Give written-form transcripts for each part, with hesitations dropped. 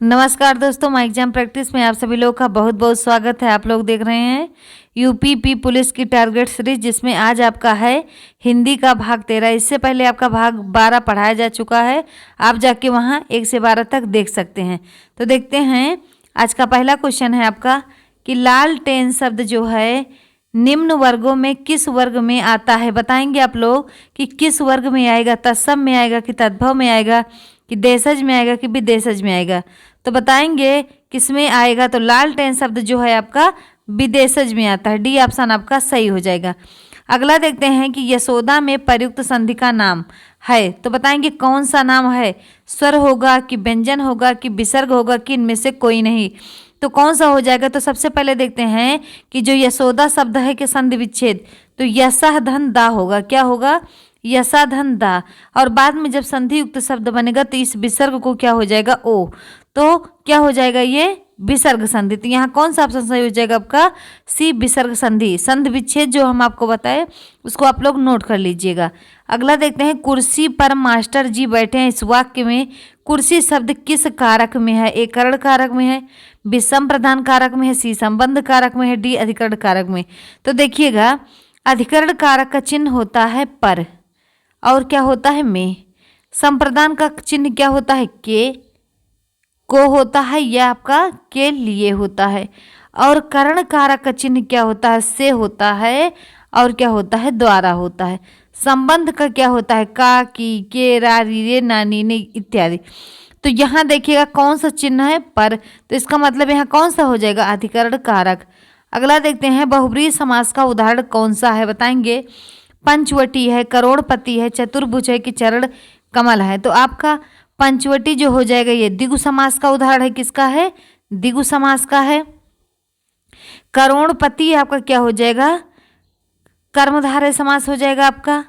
नमस्कार दोस्तों, my exam practice में आप सभी लोगों का बहुत बहुत स्वागत है। आप लोग देख रहे हैं यूपी पुलिस की टारगेट सीरीज, जिसमें आज आपका है हिंदी का भाग 13। इससे पहले आपका भाग 12 पढ़ाया जा चुका है। आप जाके वहां 1 से 12 तक देख सकते हैं। तो देखते हैं, आज का पहला क्वेश्चन है आपका कि लालटेन शब्द जो है निम्न वर्गों में किस वर्ग में आता है। बताएंगे आप लोग कि किस वर्ग में आएगा, तत्सम में आएगा कि तद्भव में आएगा कि देशज में आएगा कि विदेशज में आएगा। तो बताएंगे किस में आएगा। तो लालटेन शब्द जो है आपका विदेशज में आता है। डी ऑप्शन आपका सही हो जाएगा। अगला देखते हैं कि यशोदा में प्रयुक्त संधि का नाम है। तो बताएंगे कौन सा नाम है, स्वर होगा कि व्यंजन होगा कि विसर्ग होगा कि इनमें से कोई नहीं। तो कौन सा हो जाएगा। तो सबसे पहले देखते हैं कि जो यशोदा शब्द है कि संधि विच्छेद, तो यशः धन दा होगा। क्या होगा, यशा धन दा। और बाद में जब संधि युक्त शब्द बनेगा तो इस विसर्ग को क्या हो जाएगा, ओ। तो क्या हो जाएगा, ये विसर्ग संधि। तो यहाँ कौन सा ऑप्शन सही हो जाएगा आपका, सी विसर्ग संधि। संधि विच्छेद जो हम आपको बताए उसको आप लोग नोट कर लीजिएगा। अगला देखते हैं, कुर्सी पर मास्टर जी बैठे हैं। इस वाक्य में कुर्सी शब्द किस कारक में है। ए करण कारक में है, विषम प्रधान कारक में है, सी संबंध कारक में है, डी अधिकरण कारक में। तो देखिएगा, अधिकरण कारक का चिन्ह होता है पर, और क्या होता है में। संप्रदान का चिन्ह क्या होता है, के को होता है, यह आपका के लिए होता है। और करण कारक का चिन्ह क्या होता है, से होता है, और क्या होता है, द्वारा होता है। संबंध का क्या होता है, का की के रा री रे नानी ने इत्यादि। तो यहाँ देखिएगा कौन सा चिन्ह है, पर। तो इसका मतलब यहाँ कौन सा हो जाएगा, अधिकरण कारक। अगला देखते हैं, बहुब्रीहि समास का उदाहरण कौन सा है। बताएंगे पंचवटी है, करोड़पति है, चतुर्भुज है कि चरण कमल है। तो आपका पंचवटी जो हो जाएगा ये द्विगु समास का उदाहरण है। किसका है, द्विगु समास का है। करोड़पति आपका क्या हो जाएगा, कर्मधारय समास हो जाएगा आपका।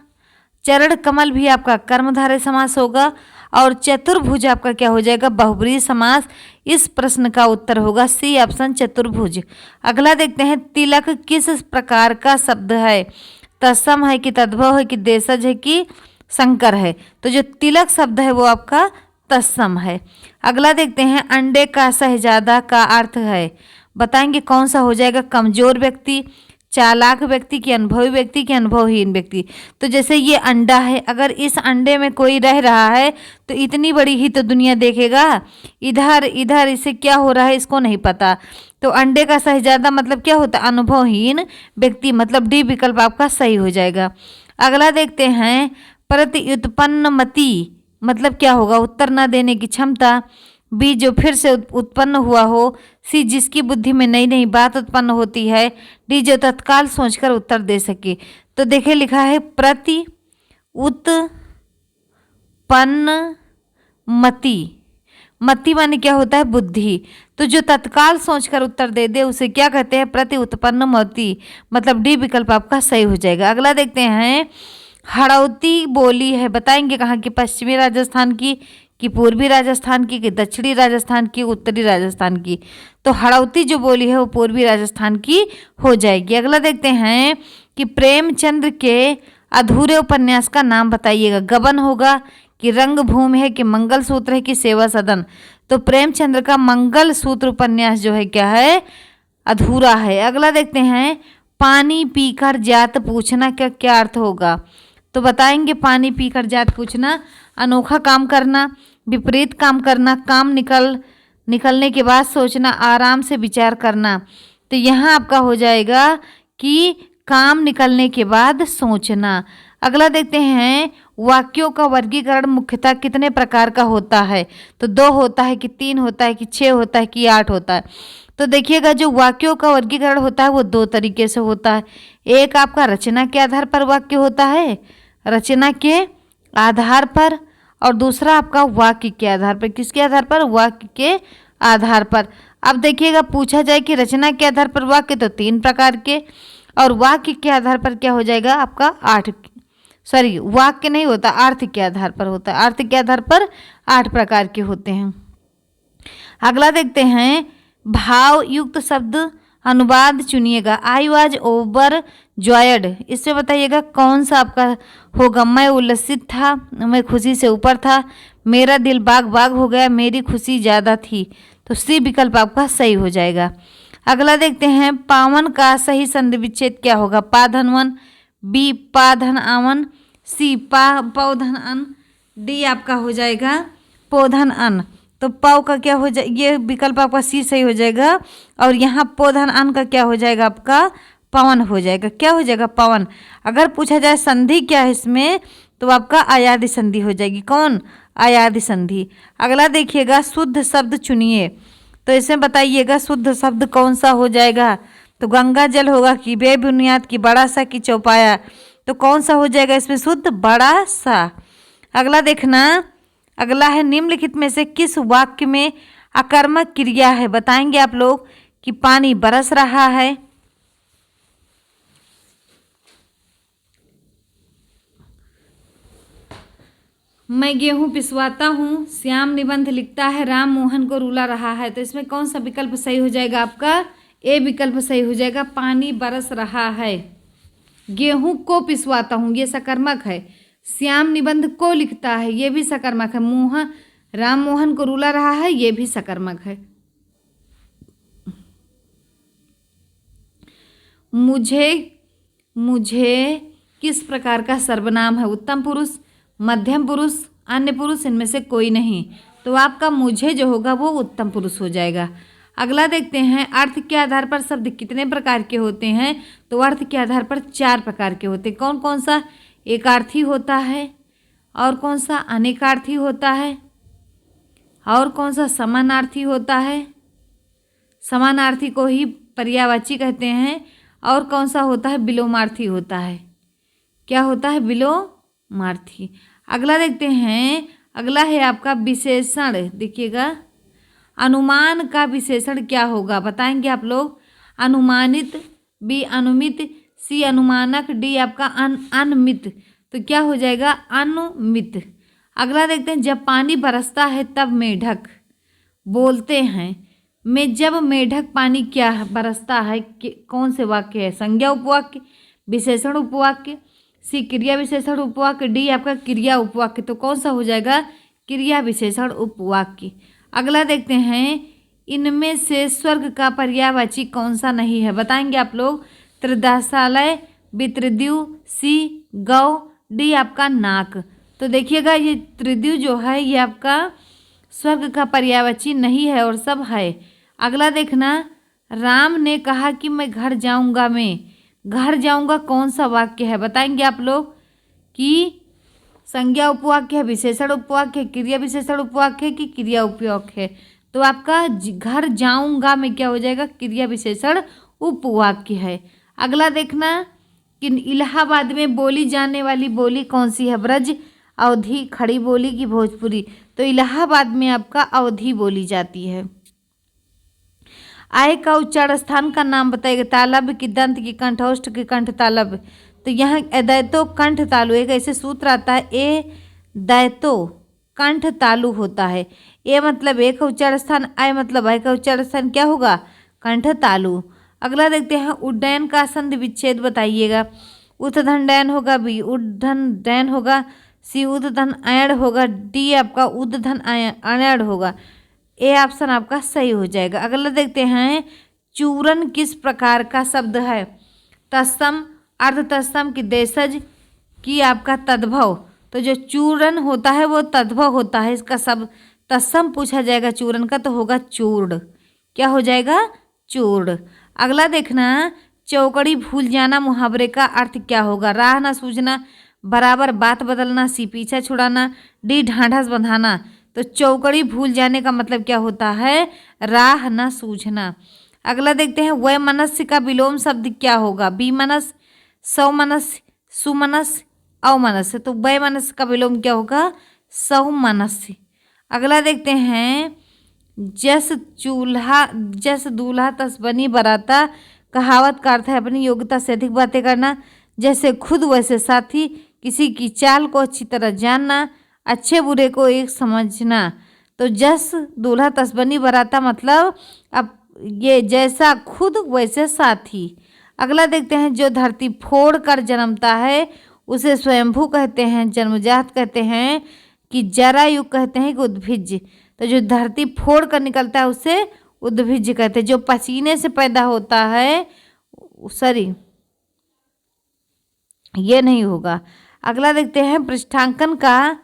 चरण कमल भी आपका कर्मधारय समास होगा। और चतुर्भुज आपका क्या हो जाएगा, बहुब्रीहि समास। इस प्रश्न का उत्तर होगा सी ऑप्शन, चतुर्भुज। अगला देखते हैं, तिलक किस प्रकार का शब्द है। तत्सम है कि तद्भव है कि देशज है कि संकर है। तो जो तिलक शब्द है वो आपका तत्सम है। अगला देखते हैं, अंडे का शहजादा का अर्थ है। बताएंगे कौन सा हो जाएगा, कमजोर व्यक्ति, चालाक व्यक्ति की अनुभवी व्यक्ति की अनुभवहीन व्यक्ति। तो जैसे ये अंडा है, अगर इस अंडे में कोई रह रहा है तो इतनी बड़ी ही तो दुनिया देखेगा। इधर इधर इसे क्या हो रहा है इसको नहीं पता। तो अंडे का शहजादा मतलब क्या होता है, अनुभवहीन व्यक्ति। मतलब डी विकल्प आपका सही हो जाएगा। अगला देखते हैं, प्रत्युत्पन्नमति मतलब क्या होगा, उत्तर न देने की क्षमता। बी जो फिर से उत्पन्न हुआ हो। सी जिसकी बुद्धि में नई नई बात उत्पन्न होती है। डी जो तत्काल सोचकर उत्तर दे सके। तो देखिए लिखा है प्रति उत्पन्न मति। मति माने क्या होता है, बुद्धि। तो जो तत्काल सोचकर उत्तर दे दे उसे क्या कहते हैं, प्रति उत्पन्न मति। मतलब डी विकल्प आपका सही हो जाएगा। अगला देखते हैं, हड़ौती बोली है। बताएंगे कहाँ की, पश्चिमी राजस्थान की कि पूर्वी राजस्थान की कि दक्षिणी राजस्थान की, उत्तरी राजस्थान की। तो हड़ौती जो बोली है वो पूर्वी राजस्थान की हो जाएगी। अगला देखते हैं कि प्रेमचंद्र के अधूरे उपन्यास का नाम बताइएगा। गबन होगा कि रंगभूमि है कि मंगल सूत्र है कि सेवा सदन। तो प्रेमचंद्र का मंगल सूत्र उपन्यास जो है क्या है, अधूरा है। अगला देखते हैं, पानी पीकर जात पूछना का क्या अर्थ होगा। तो बताएंगे पानी पीकर जात पूछना, अनोखा काम करना, विपरीत काम करना, काम निकलने के बाद सोचना, आराम से विचार करना। तो यहाँ आपका हो जाएगा कि काम निकलने के बाद सोचना। अगला देखते हैं, वाक्यों का वर्गीकरण मुख्यतः कितने प्रकार का होता है। तो 2 होता है कि 3 होता है कि 6 होता है कि 8 होता है। तो देखिएगा, जो वाक्यों का वर्गीकरण होता है वो 2 तरीके से होता है। एक आपका रचना के आधार पर वाक्य होता है, रचना के आधार पर। और दूसरा आपका वाक्य के आधार पर। किसके आधार पर, वाक्य के आधार पर। अब देखिएगा, पूछा जाए कि रचना के आधार पर वाक्य, तो 3 प्रकार के। और वाक्य के आधार पर क्या हो जाएगा आपका, वाक्य नहीं होता, अर्थ के आधार पर होता है। अर्थ के आधार पर 8 प्रकार के होते हैं। अगला देखते हैं, भाव युक्त शब्द अनुवाद चुनिएगा। आई वॉज ओवर जॉयड, इसमें बताइएगा कौन सा आपका होगा। मैं उल्लसित था, मैं खुशी से ऊपर था, मेरा दिल बाग बाग हो गया, मेरी खुशी ज़्यादा थी। तो सी विकल्प आपका सही हो जाएगा। अगला देखते हैं, पावन का सही संधि विच्छेद क्या होगा। पा धन वन, बी पा धन आवन, सी पौ धन अन, डी आपका हो जाएगा पोधन अन। तो पौ का क्या हो जाए, ये विकल्प आपका सी सही हो जाएगा। और यहाँ पोधन अन का क्या हो जाएगा आपका पवन हो जाएगा। क्या हो जाएगा पवन। अगर पूछा जाए संधि क्या है इसमें, तो आपका आयादी संधि हो जाएगी। कौन, आयादी संधि। अगला देखिएगा, शुद्ध शब्द चुनिए। तो इसमें बताइएगा शुद्ध शब्द कौन सा हो जाएगा। तो गंगा जल होगा कि बेबुनियाद की बड़ा सा की चौपाया। तो कौन सा हो जाएगा इसमें शुद्ध, बड़ा सा। अगला देखना, अगला है निम्नलिखित में से किस वाक्य में आकर्मक क्रिया है। बताएंगे आप लोग कि पानी बरस रहा है, मैं गेहूं पिसवाता हूँ, श्याम निबंध लिखता है, राम मोहन को रुला रहा है। तो इसमें कौन सा विकल्प सही हो जाएगा आपका, ए विकल्प सही हो जाएगा। पानी बरस रहा है, गेहूं को पिसवाता हूँ ये सकर्मक है, श्याम निबंध को लिखता है ये भी सकर्मक है, राम मोहन को रुला रहा है ये भी सकर्मक है। मुझे किस प्रकार का सर्वनाम है। उत्तम पुरुष, मध्यम पुरुष, अन्य पुरुष, इनमें से कोई नहीं। तो आपका मुझे जो होगा वो उत्तम पुरुष हो जाएगा। अगला देखते हैं, अर्थ के आधार पर शब्द कितने प्रकार के होते हैं। तो अर्थ के आधार पर 4 प्रकार के होते हैं। कौन कौन सा, एकार्थी होता है, और कौन सा अनेकार्थी होता है, और कौन सा समानार्थी होता है, समानार्थी को ही पर्यायवाची कहते हैं, और कौन सा होता है विलोमार्थी होता है। क्या होता है, विलोमार्थी। अगला देखते हैं, अगला है आपका विशेषण। देखिएगा, अनुमान का विशेषण क्या होगा बताएंगे आप लोग। अनुमानित, बी अनुमित, सी अनुमानक, डी आपका अनमित। तो क्या हो जाएगा, अनुमित। अगला देखते हैं, जब पानी बरसता है तब मेढक बोलते हैं। में जब मेढक पानी क्या बरसता है, कौन से वाक्य है। संज्ञा उपवाक्य, विशेषण उपवाक्य, सी क्रिया विशेषण उपवाक्य, डी आपका क्रिया उपवाक्य। तो कौन सा हो जाएगा, क्रिया विशेषण उपवाक्य। अगला देखते हैं, इनमें से स्वर्ग का पर्यायवाची कौन सा नहीं है बताएंगे आप लोग। त्रिदासालय, वित्रद्यु, सी गौ, डी आपका नाक। तो देखिएगा, ये त्रिद्यु जो है ये आपका स्वर्ग का पर्यायवाची नहीं है और सब है। अगला देखना, राम ने कहा कि मैं घर जाऊंगा, मैं घर जाऊंगा कौन सा वाक्य है बताएंगे आप लोग। कि संज्ञा उपवाक्य है, विशेषण उपवाक्य है, क्रिया विशेषण उपवाक्य है कि क्रिया उपवाक्य है। तो आपका घर जाऊंगा में क्या हो जाएगा, क्रिया विशेषण उपवाक्य है। अगला देखना कि इलाहाबाद में बोली जाने वाली बोली कौन सी है। ब्रज, अवधी, खड़ी बोली की भोजपुरी। तो इलाहाबाद में आपका अवधी बोली जाती है। आय का उच्चारण स्थान का नाम बताइएगा। तालब की, दंत की, कंठोष्ठ की, कंठ तालब। तो यहाँ दैतो कंठ तालु, एक ऐसे सूत्र आता है, ए दैतो कंठ तालु होता है। ए मतलब एक का उच्चारण स्थान, आय मतलब आय का उच्चारण स्थान क्या होगा, कंठ तालु। अगला देखते हैं, उड्डयन का संधि विच्छेद बताइएगा। उद्धन डैन होगा, बी उद्धन डैन होगा, सी उद्धन अयण होगा, डी आपका उद्धन अयण होगा। ए ऑप्शन आपका सही हो जाएगा। अगला देखते हैं, चूरन किस प्रकार का शब्द है। तत्सम, अर्ध तत्सम की, देशज की आपका तद्भव। तो जो चूरन होता है वो तद्भव होता है। इसका सब तत्सम पूछा जाएगा चूरन का तो होगा चूर्ण। क्या हो जाएगा, चूर्ण। अगला देखना, चौकड़ी भूल जाना मुहावरे का अर्थ क्या होगा। राह न सूझना, बराबर बात बदलना, सी पीछा छुड़ाना, डी ढांढस बंधाना। तो चौकड़ी भूल जाने का मतलब क्या होता है, राह न सूझना। अगला देखते हैं, वैमनस्य का विलोम शब्द क्या होगा। बीमनस, सौमनस्य, सुमनस्य, अवमनस्य। तो वैमनस्य का विलोम क्या होगा, सौमनस्य। अगला देखते हैं, जस दूल्हा तस बनी बराता। कहावत का अर्थ है अपनी योग्यता से अधिक बातें करना। जैसे खुद वैसे साथी, किसी की चाल को अच्छी तरह जानना, अच्छे बुरे को एक समझना। तो जस दूल्हा तस बनी बराता मतलब अब ये जैसा खुद वैसे साथी। अगला देखते हैं, जो धरती फोड़ कर जन्मता है उसे स्वयंभू कहते हैं, जन्मजात कहते हैं कि जरायुग कहते हैं कि उद्भिज। तो जो धरती फोड़ कर निकलता है उसे उद्भिज कहते हैं। जो पसीने से पैदा होता है, सॉरी ये नहीं होगा। अगला देखते हैं पृष्ठांकन का,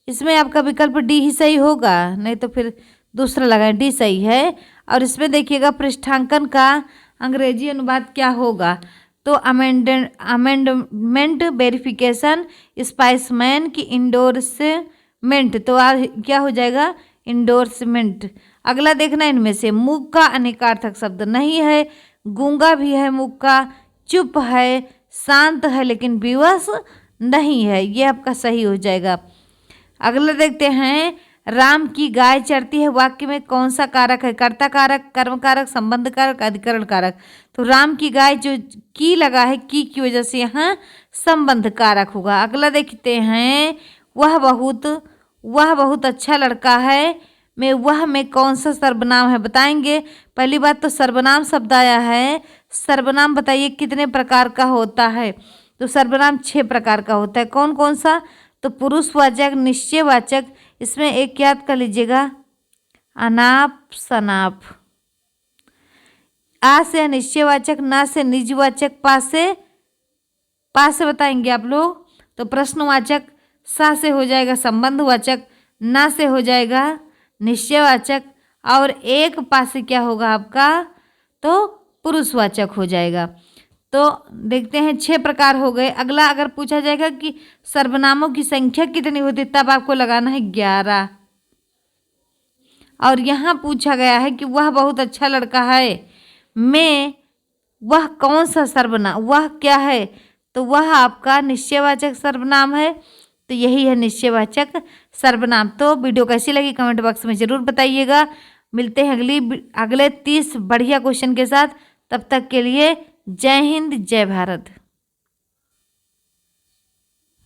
इसमें आपका विकल्प डी ही सही होगा, नहीं तो फिर दूसरा लगाएं, डी सही है। और इसमें देखिएगा पृष्ठांकन का अंग्रेजी अनुवाद क्या होगा, तो अमेंडमेंट वेरिफिकेशन स्पाइसमैन की इंडोर्समेंट, तो क्या हो जाएगा, इंडोर्समेंट। अगला देखना, इनमें से मूक का अनेकार्थक शब्द नहीं है, गूंगा भी है मूक का, चुप है, शांत है लेकिन विवश नहीं है, ये आपका सही हो जाएगा। अगला देखते हैं, राम की गाय चरती है वाक्य में कौन सा कारक है, कर्ता कारक, कर्म कारक, संबंध कारक, अधिकरण कारक। तो राम की गाय जो की लगा है, की वजह से यहाँ संबंध कारक होगा। अगला देखते हैं, वह बहुत अच्छा लड़का है वह में कौन सा सर्वनाम है, बताएंगे। पहली बात तो सर्वनाम शब्द आया है, सर्वनाम बताइए कितने प्रकार का होता है, तो सर्वनाम 6 प्रकार का होता है। कौन कौन सा, तो पुरुषवाचक, निश्चयवाचक, इसमें एक याद कर लीजिएगा, अनाप शनाप, आ से निश्चयवाचक, ना से निजवाचक, पा से बताएंगे आप लोग, तो प्रश्नवाचक, सा से हो जाएगा संबंधवाचक, ना से हो जाएगा निश्चयवाचक, और एक पा से क्या होगा आपका, तो पुरुषवाचक हो जाएगा। तो देखते हैं 6 प्रकार हो गए। अगला अगर पूछा जाएगा कि सर्वनामों की संख्या कितनी होती, तब आपको लगाना है 11। और यहाँ पूछा गया है कि वह बहुत अच्छा लड़का है में वह कौन सा सर्वनाम, वह क्या है, तो वह आपका निश्चयवाचक सर्वनाम है, तो यही है निश्चयवाचक सर्वनाम। तो वीडियो कैसी लगी कमेंट बॉक्स में ज़रूर बताइएगा। मिलते हैं अगले 30 बढ़िया क्वेश्चन के साथ, तब तक के लिए जय हिंद जय भारत।